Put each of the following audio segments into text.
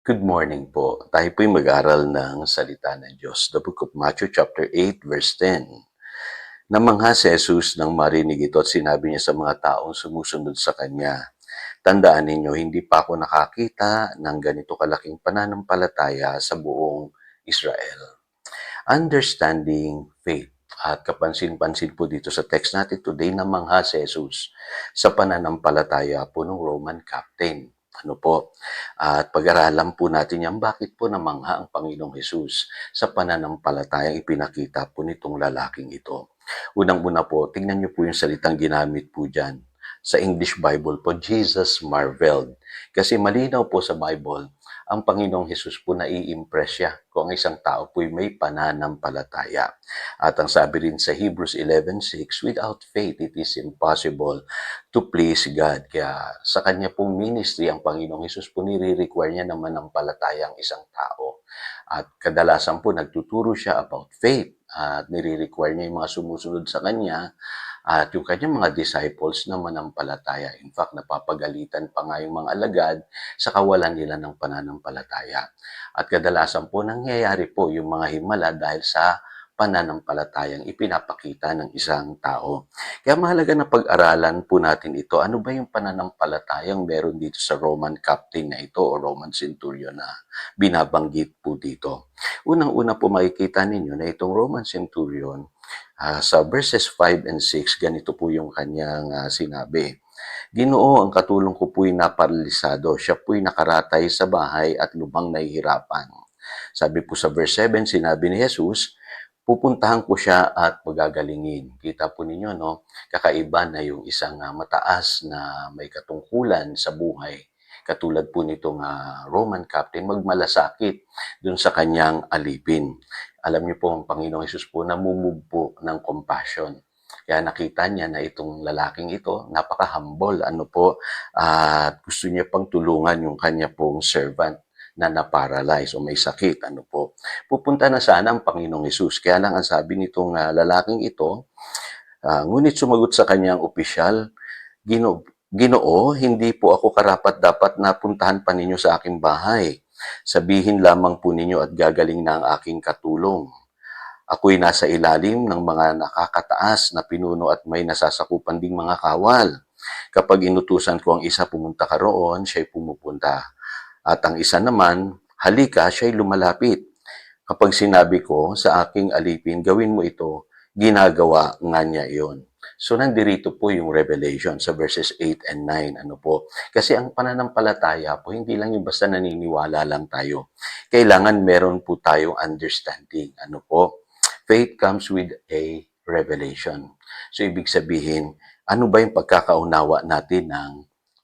Good morning po. Tayo po'y mag-aral ng salita ng Diyos. The book of Matthew chapter 8 verse 10. Namangha si Jesus nang marinig ito at sinabi niya sa mga taong sumusunod sa kanya, "Tandaan ninyo, hindi pa ako nakakita ng ganito kalaking pananampalataya sa buong Israel." Understanding faith. At kapansin-pansin po dito sa text natin today, namangha si Jesus sa pananampalataya po ng Roman captain. Ano po? At pag-aralan po natin yan, bakit po namangha ang Panginoong Jesus sa pananampalatayang ipinakita po nitong lalaking ito. Unang-una po, tingnan niyo po yung salitang ginamit po dyan. Sa English Bible po, Jesus marveled. Kasi malinaw po sa Bible, ang Panginoong Hesus po nai-impress siya kung ang isang tao po'y may pananampalataya. At ang sabi rin sa Hebrews 11:6, without faith, it is impossible to please God. Kaya sa kanya pong ministry, ang Panginoong Hesus po nire-require niya naman ng palataya ang isang tao. At kadalasan po nagtuturo siya about faith at nire-require niya yung mga sumusunod sa kanya at yung kanyang mga disciples na manampalataya. In fact, napapagalitan pa nga yung mga alagad sa kawalan nila ng pananampalataya. At kadalasan po nangyayari po yung mga himala dahil sa pananampalatayang ipinapakita ng isang tao. Kaya mahalaga na pag-aralan po natin ito. Ano ba yung pananampalatayang meron dito sa Roman captain na ito o Roman centurion na binabanggit po dito? Unang-una po makikita ninyo na itong Roman centurion, sa verses 5 and 6, ganito po yung kanyang sinabi. Ginoo, ang katulong ko po'y naparalisado. Siya po'y nakaratay sa bahay at lubhang nahihirapan. Sabi po sa verse 7, sinabi ni Jesus, pupuntahan ko siya at pagagalingin. Kita po ninyo, no? Kakaiba na yung isang mataas na may katungkulan sa buhay. Katulad po nitong Roman captain, magmalasakit dun sa kanyang alipin. Alam niyo po, ang Panginoong Hesus po namumove po ng compassion. Kaya nakita niya na itong lalaking ito, napaka-humble, at gusto niya pang tulungan yung kanya pong servant na na-paralyze o may sakit, Pupunta na sana ang Panginoong Hesus. Kaya lang ang sabi nitong lalaking ito, ngunit sumagot sa kanyang opisyal, Ginoo, hindi po ako karapat-dapat na puntahan pa ninyo sa aking bahay. Sabihin lamang po ninyo at gagaling na ang aking katulong. Ako'y nasa ilalim ng mga nakakataas na pinuno at may nasasakupan ding mga kawal. Kapag inutusan ko ang isa pumunta ka roon, siya'y pumupunta. At ang isa naman, halika, siya'y lumalapit. Kapag sinabi ko sa aking alipin, gawin mo ito, ginagawa nga niya iyon. So, nandirito po yung revelation sa verses 8 and 9. Kasi ang pananampalataya po, hindi lang yung basta naniniwala lang tayo. Kailangan meron po tayong understanding. Faith comes with a revelation. So, ibig sabihin, ano ba yung pagkakaunawa natin ng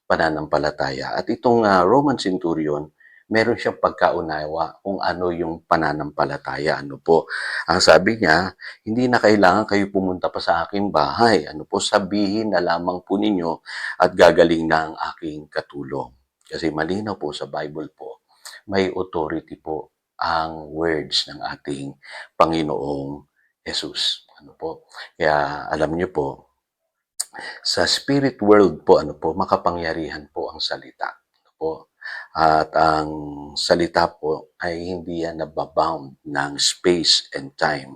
pananampalataya? At itong Roman centurion, meron siyang pagkaunawa kung ano yung pananampalataya. Ang sabi niya, hindi na kailangan kayo pumunta pa sa aking bahay. Sabihin na lamang po ninyo at gagaling na ang aking katulong. Kasi malinaw po sa Bible po, may authority po ang words ng ating Panginoong Jesus. Kaya alam niyo po, sa spirit world po, makapangyarihan po ang salita. At ang salita po ay hindi yan nababound ng space and time.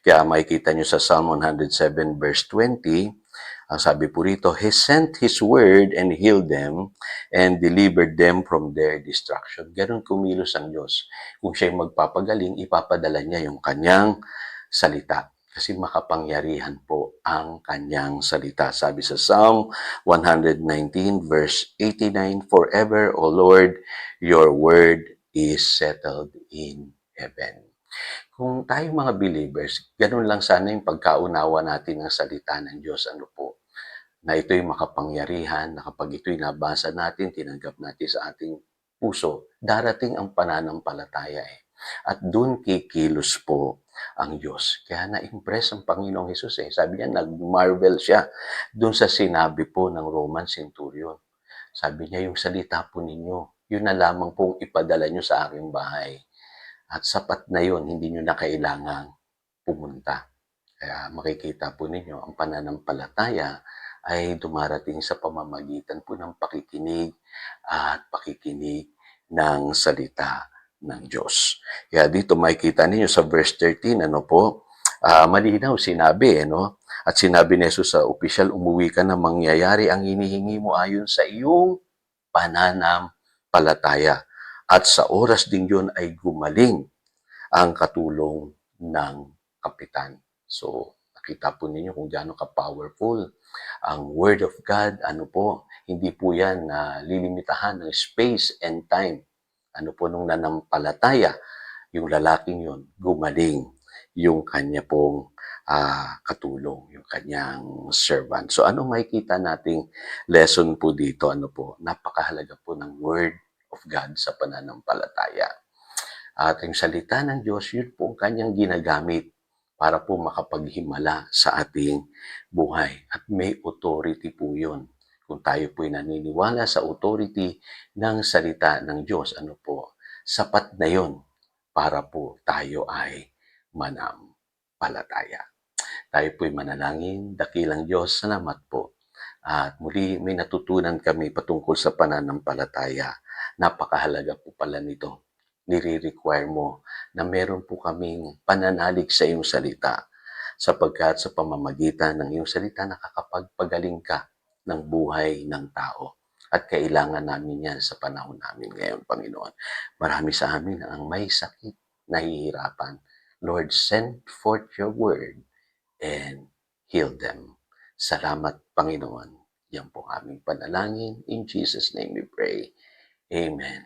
Kaya makikita nyo sa Psalm 107 verse 20, ang sabi po rito, He sent His word and healed them and delivered them from their destruction. Ganon kumilos ang Diyos. Kung siya'y magpapagaling, ipapadala niya yung kanyang salita. Kasi makapangyarihan po ang kanyang salita. Sabi sa Psalm 119 verse 89, Forever, O Lord, your word is settled in heaven. Kung tayo mga believers, ganun lang sana yung pagkaunawa natin ng salita ng Diyos. Na ito'y makapangyarihan, na kapag ito'y nabasa natin, tinanggap natin sa ating puso, darating ang pananampalataya At doon kikilos po ang Diyos. Kaya na-impress ang Panginoong Hesus Sabi niya, nag-marvel siya doon sa sinabi po ng Roman centurion. Sabi niya, yung salita po ninyo, yun na lamang pong ipadala nyo sa aking bahay. At sapat na yun, hindi nyo na kailangang pumunta. Kaya makikita po ninyo, ang pananampalataya ay dumarating sa pamamagitan po ng pakikinig at pakikinig ng salita ng Diyos. Kaya dito makikita ninyo sa verse 13, malinaw sinabi, At sinabi ni Jesus sa opisyal, umuwi ka na, mangyayari ang hinihingi mo ayon sa iyong pananampalataya. At sa oras din yun ay gumaling ang katulong ng kapitan. So, nakita po ninyo kung gaano ka-powerful ang Word of God. Hindi po yan lilimitahan ng space and time. Nung nanampalataya, yung lalaking yun, gumaling yung kanya pong katulong, yung kanyang servant. So, ano makikita nating lesson po dito? Napakahalaga po ng Word of God sa pananampalataya. At yung salita ng Diyos, yun po ang kanyang ginagamit para po makapaghimala sa ating buhay. At may authority po yun. Kung tayo po'y naniniwala sa authority ng salita ng Diyos, sapat na yun para po tayo ay manampalataya. Tayo po'y manalangin, dakilang Diyos, salamat po. At muli may natutunan kami patungkol sa pananampalataya. Napakahalaga po pala nito. Nire-require mo na meron po kaming pananalig sa iyong salita sapagkat sa pamamagitan ng iyong salita nakakapagpagaling ka ng buhay ng tao. At kailangan namin yan sa panahon namin ngayon, Panginoon. Marami sa amin ang may sakit, nahihirapan. Lord, send forth your word and heal them. Salamat, Panginoon. Yan po aming panalangin. In Jesus' name we pray. Amen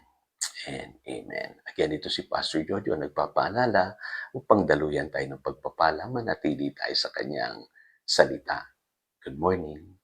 and amen. Again, ito si Pastor Jojo nagpapaalala upang daluyan tayo ng pagpapala, manatili tayo sa kanyang salita. Good morning.